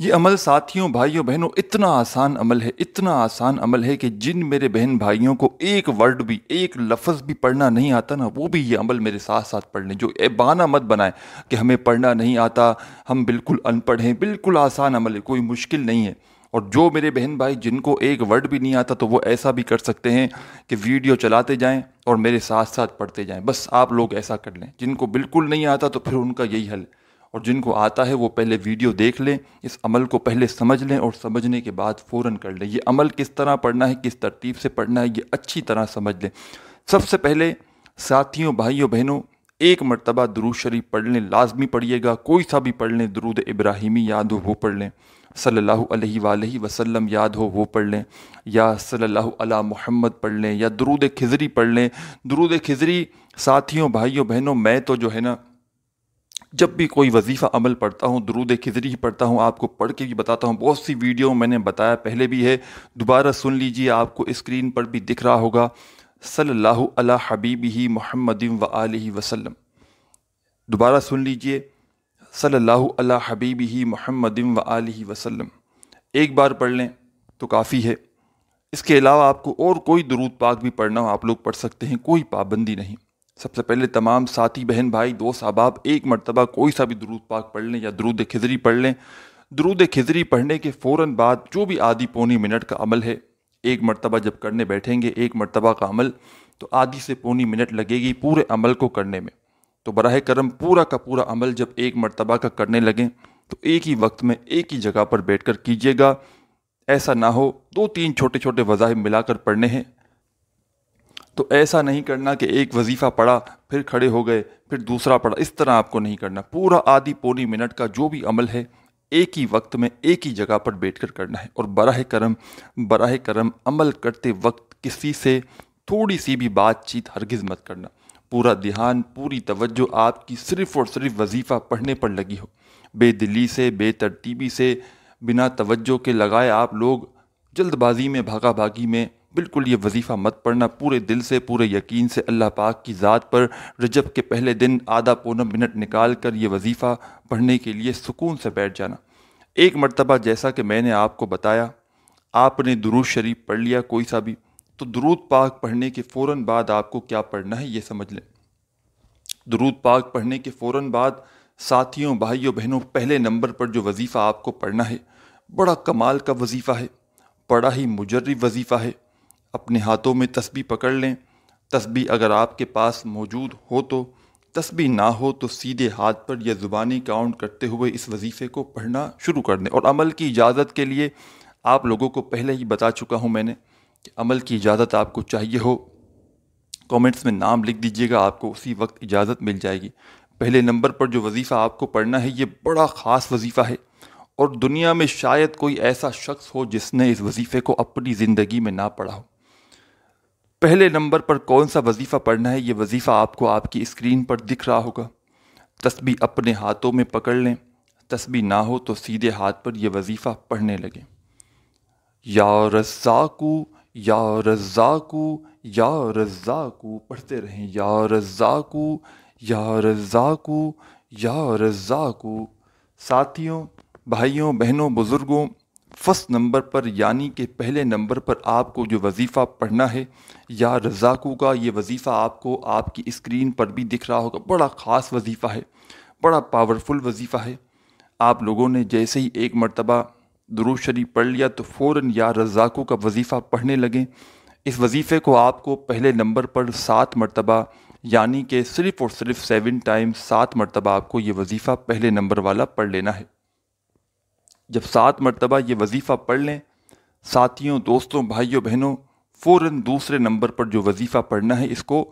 یہ عمل ساتھیوں بھائیوں بہنوں اتنا آسان عمل ہے، اتنا آسان عمل ہے کہ جن میرے بہن بھائیوں کو ایک ورڈ بھی، ایک لفظ بھی پڑھنا نہیں آتا نا، وہ بھی یہ عمل میرے ساتھ ساتھ پڑھ لیں۔ جو بہانہ مت بنائیں کہ ہمیں پڑھنا نہیں آتا، ہم بالکل ان پڑھ ہیں۔ بالکل آسان عمل ہے، کوئی مشکل نہیں ہے۔ اور جو میرے بہن بھائی جن کو ایک ورڈ بھی نہیں آتا تو وہ ایسا بھی کر سکتے ہیں کہ ویڈیو چلاتے جائیں اور میرے ساتھ ساتھ پڑھتے جائیں۔ بس آپ لوگ ایسا کر لیں۔ جن کو بالکل نہیں آتا تو پھر ان کا یہی حل ہے، اور جن کو آتا ہے وہ پہلے ویڈیو دیکھ لیں، اس عمل کو پہلے سمجھ لیں، اور سمجھنے کے بعد فوراً کر لیں۔ یہ عمل کس طرح پڑھنا ہے، کس ترتیب سے پڑھنا ہے، یہ اچھی طرح سمجھ لیں۔ سب سے پہلے ساتھیوں بھائیوں بہنوں ایک مرتبہ درود شریف پڑھ لیں، لازمی پڑھیے گا، کوئی سا بھی پڑھ لیں۔ درود ابراہیمی یاد ہو وہ پڑھ لیں، صلی اللہ علیہ وآلہ وسلم یاد ہو وہ پڑھ لیں، یا صلی اللہ علی محمد پڑھ لیں، یا درود خضری پڑھ لیں۔ درود خضری ساتھیوں بھائیوں بہنوں میں تو جو ہے نا، جب بھی کوئی وظیفہ عمل پڑھتا ہوں درود خضری ہی پڑھتا ہوں۔ آپ کو پڑھ کے بھی بتاتا ہوں، بہت سی ویڈیو میں نے بتایا پہلے بھی ہے، دوبارہ سن لیجئے، آپ کو اسکرین پر بھی دکھ رہا ہوگا۔ صلی اللہ علی حبیبہ محمد وآلہ وسلم، دوبارہ سن لیجئے، صلی اللہ علی حبیبہ محمد وآلہ وسلم۔ ایک بار پڑھ لیں تو کافی ہے۔ اس کے علاوہ آپ کو اور کوئی درود پاک بھی پڑھنا ہو آپ لوگ پڑھ سکتے ہیں، کوئی پابندی نہیں۔ سب سے پہلے تمام ساتھی بہن بھائی دوست احباب ایک مرتبہ کوئی سا بھی درود پاک پڑھ لیں یا درود خضری پڑھ لیں۔ درود خضری پڑھنے کے فوراً بعد جو بھی آدھی پونی منٹ کا عمل ہے، ایک مرتبہ جب کرنے بیٹھیں گے ایک مرتبہ کا عمل، تو آدھی سے پونی منٹ لگے گی پورے عمل کو کرنے میں۔ تو براہ کرم پورا کا پورا عمل جب ایک مرتبہ کا کرنے لگیں تو ایک ہی وقت میں ایک ہی جگہ پر بیٹھ کر کیجیے گا۔ ایسا نہ ہو دو تین چھوٹے چھوٹے وظائف ملا کر پڑھنے ہیں، تو ایسا نہیں کرنا کہ ایک وظیفہ پڑھا پھر کھڑے ہو گئے پھر دوسرا پڑھا، اس طرح آپ کو نہیں کرنا۔ پورا آدھی پونی منٹ کا جو بھی عمل ہے ایک ہی وقت میں ایک ہی جگہ پر بیٹھ کر کرنا ہے۔ اور براہ کرم عمل کرتے وقت کسی سے تھوڑی سی بھی بات چیت ہرگز مت کرنا۔ پورا دھیان پوری توجہ آپ کی صرف اور صرف وظیفہ پڑھنے پر لگی ہو۔ بے دلی سے، بے ترتیبی سے، بنا توجہ کے لگائے آپ لوگ جلد بازی میں، بھاگا بھاگی میں بالکل یہ وظیفہ مت پڑھنا۔ پورے دل سے، پورے یقین سے اللہ پاک کی ذات پر رجب کے پہلے دن آدھا پونا منٹ نکال کر یہ وظیفہ پڑھنے کے لیے سکون سے بیٹھ جانا۔ ایک مرتبہ جیسا کہ میں نے آپ کو بتایا، آپ نے درود شریف پڑھ لیا کوئی سا بھی، تو درود پاک پڑھنے کے فوراً بعد آپ کو کیا پڑھنا ہے یہ سمجھ لیں۔ درود پاک پڑھنے کے فوراً بعد ساتھیوں بھائیوں بہنوں پہلے نمبر پر جو وظیفہ آپ کو پڑھنا ہے، بڑا کمال کا وظیفہ ہے، بڑا ہی مجرب وظیفہ ہے۔ اپنے ہاتھوں میں تسبیح پکڑ لیں، تسبیح اگر آپ کے پاس موجود ہو تو، تسبیح نہ ہو تو سیدھے ہاتھ پر یا زبانی کاؤنٹ کرتے ہوئے اس وظیفے کو پڑھنا شروع کر دیں۔ اور عمل کی اجازت کے لیے آپ لوگوں کو پہلے ہی بتا چکا ہوں میں نے کہ عمل کی اجازت آپ کو چاہیے ہو، کامنٹس میں نام لکھ دیجئے گا، آپ کو اسی وقت اجازت مل جائے گی۔ پہلے نمبر پر جو وظیفہ آپ کو پڑھنا ہے یہ بڑا خاص وظیفہ ہے، اور دنیا میں شاید کوئی ایسا شخص ہو جس نے اس وظیفے کو اپنی زندگی میں نہ پڑھا ہو۔ پہلے نمبر پر کون سا وظیفہ پڑھنا ہے یہ وظیفہ آپ کو آپ کی اسکرین پر دکھ رہا ہوگا۔ تسبیح اپنے ہاتھوں میں پکڑ لیں، تسبیح نہ ہو تو سیدھے ہاتھ پر یہ وظیفہ پڑھنے لگیں۔ یا رزاقو یا رزاقو یا رزاقو پڑھتے رہیں، یا رزاقو یا رزاقو یا رزاقو۔ ساتھیوں بھائیوں بہنوں بزرگوں، فرسٹ نمبر پر یعنی کہ پہلے نمبر پر آپ کو جو وظیفہ پڑھنا ہے یا رزاقو کا، یہ وظیفہ آپ کو آپ کی اسکرین پر بھی دکھ رہا ہوگا۔ بڑا خاص وظیفہ ہے، بڑا پاورفل وظیفہ ہے۔ آپ لوگوں نے جیسے ہی ایک مرتبہ درود شریف پڑھ لیا تو فوراً یا رزاقو کا وظیفہ پڑھنے لگیں۔ اس وظیفے کو آپ کو پہلے نمبر پر 7 مرتبہ یعنی کہ صرف اور صرف 7 ٹائمز 7 مرتبہ آپ کو یہ وظیفہ پہلے نمبر والا پڑھ لینا ہے۔ جب 7 مرتبہ یہ وظیفہ پڑھ لیں، ساتھیوں دوستوں بھائیوں بہنوں فوراً دوسرے نمبر پر جو وظیفہ پڑھنا ہے اس کو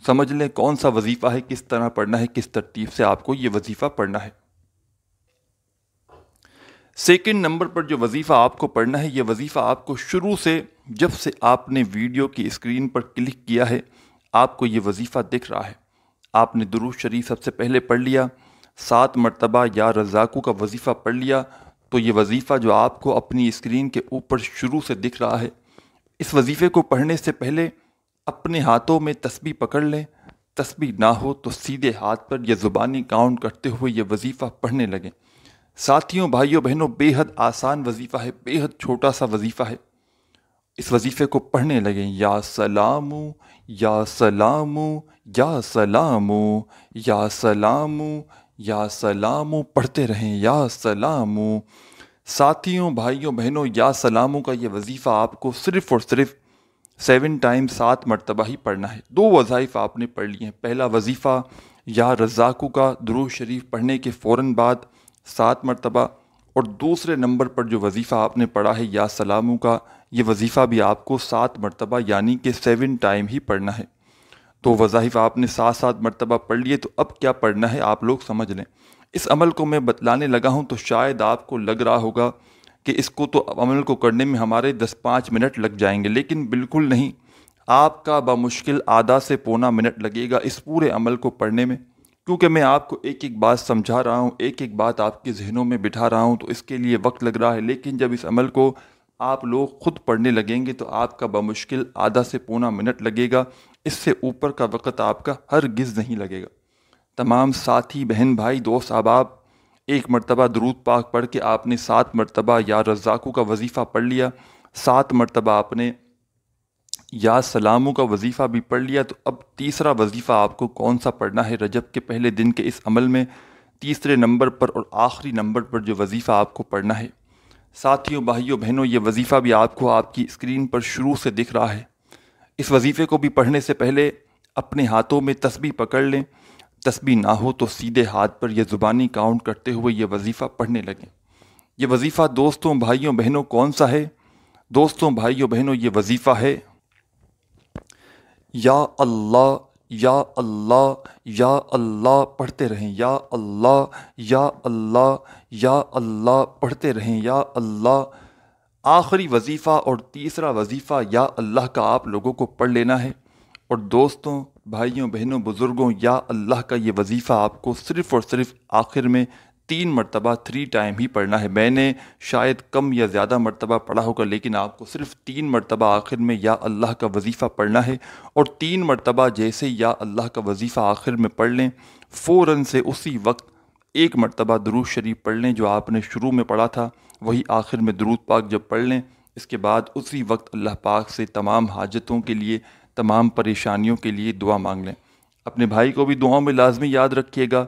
سمجھ لیں کون سا وظیفہ ہے، کس طرح پڑھنا ہے، کس ترتیب سے آپ کو یہ وظیفہ پڑھنا ہے۔ سیکنڈ نمبر پر جو وظیفہ آپ کو پڑھنا ہے یہ وظیفہ آپ کو شروع سے، جب سے آپ نے ویڈیو کی اسکرین پر کلک کیا ہے آپ کو یہ وظیفہ دکھ رہا ہے۔ آپ نے درود شریف سب سے پہلے پڑھ لیا، 7 مرتبہ یا رزاقو کا وظیفہ پڑھ لیا، تو یہ وظیفہ جو آپ کو اپنی اسکرین کے اوپر شروع سے دکھ رہا ہے، اس وظیفے کو پڑھنے سے پہلے اپنے ہاتھوں میں تسبیح پکڑ لیں، تسبیح نہ ہو تو سیدھے ہاتھ پر یا زبانی کاؤنٹ کرتے ہوئے یہ وظیفہ پڑھنے لگیں۔ ساتھیوں بھائیوں بہنوں، بے حد آسان وظیفہ ہے، بے حد چھوٹا سا وظیفہ ہے۔ اس وظیفے کو پڑھنے لگیں، یا سلام یا سلام یا سلام یا سلام یا سلام، پڑھتے رہیں یا سلام۔ ساتھیوں بھائیوں بہنوں، یا سلام کا یہ وظیفہ آپ کو صرف اور صرف 7 ٹائم 7 مرتبہ ہی پڑھنا ہے۔ 2 وظائف آپ نے پڑھ لی ہیں۔ پہلا وظیفہ یا رزاقو کا درود شریف پڑھنے کے فوراً بعد 7 مرتبہ، اور دوسرے نمبر پر جو وظیفہ آپ نے پڑھا ہے یا سلامو کا، یہ وظیفہ بھی آپ کو 7 مرتبہ یعنی کہ 7 ٹائم ہی پڑھنا ہے۔ تو وظائف آپ نے 7 مرتبہ پڑھ لیے، تو اب کیا پڑھنا ہے آپ لوگ سمجھ لیں۔ اس عمل کو میں بتلانے لگا ہوں تو شاید آپ کو لگ رہا ہوگا کہ اس کو تو عمل کو کرنے میں ہمارے 10-5 منٹ لگ جائیں گے، لیکن بالکل نہیں۔ آپ کا بمشکل آدھا سے پونا منٹ لگے گا اس پورے عمل کو پڑھنے میں، کیونکہ میں آپ کو ایک ایک بات سمجھا رہا ہوں، ایک ایک بات آپ کے ذہنوں میں بٹھا رہا ہوں، تو اس کے لیے وقت لگ رہا ہے۔ لیکن جب اس عمل کو آپ لوگ خود پڑھنے لگیں گے تو آپ کا بمشکل آدھا سے پونا منٹ لگے گا، اس سے اوپر کا وقت آپ کا ہرگز نہیں لگے گا۔ تمام ساتھی بہن بھائی دوست احباب، ایک مرتبہ درود پاک پڑھ کے آپ نے 7 مرتبہ یا رزاقو کا وظیفہ پڑھ لیا، 7 مرتبہ آپ نے یا سلاموں کا وظیفہ بھی پڑھ لیا، تو اب تیسرا وظیفہ آپ کو کون سا پڑھنا ہے رجب کے پہلے دن کے اس عمل میں؟ تیسرے نمبر پر اور آخری نمبر پر جو وظیفہ آپ کو پڑھنا ہے، ساتھیوں بھائیوں بہنوں، یہ وظیفہ بھی آپ کو آپ کی اسکرین پر شروع سے دکھ رہا ہے۔ اس وظیفے کو بھی پڑھنے سے پہلے اپنے ہاتھوں میں تسبیح پکڑ لیں، تسبیح نہ ہو تو سیدھے ہاتھ پر یہ زبانی کاؤنٹ کرتے ہوئے یہ وظیفہ پڑھنے لگیں۔ یہ وظیفہ دوستوں بھائیوں بہنوں کون سا ہے؟ دوستوں بھائیوں بہنوں، یہ وظیفہ ہے یا اللہ یا اللہ یا اللہ، پڑھتے رہیں یا اللہ یا اللہ یا اللہ، پڑھتے رہیں یا اللہ۔ آخری وظیفہ اور تیسرا وظیفہ یا اللہ کا آپ لوگوں کو پڑھ لینا ہے۔ اور دوستوں بھائیوں بہنوں بزرگوں، یا اللہ کا یہ وظیفہ آپ کو صرف اور صرف آخر میں 3 مرتبہ 3 ٹائم ہی پڑھنا ہے۔ میں نے شاید کم یا زیادہ مرتبہ پڑھا ہوگا، لیکن آپ کو صرف 3 مرتبہ آخر میں یا اللہ کا وظیفہ پڑھنا ہے۔ اور 3 مرتبہ جیسے یا اللہ کا وظیفہ آخر میں پڑھ لیں، فوراً سے اسی وقت 1 مرتبہ درود شریف پڑھ لیں جو آپ نے شروع میں پڑھا تھا، وہی آخر میں درود پاک جب پڑھ لیں، اس کے بعد اسی وقت اللہ پاک سے تمام حاجتوں کے لیے، تمام پریشانیوں کے لیے دعا مانگ لیں۔ اپنے بھائی کو بھی دعاؤں میں لازمی یاد رکھیے گا،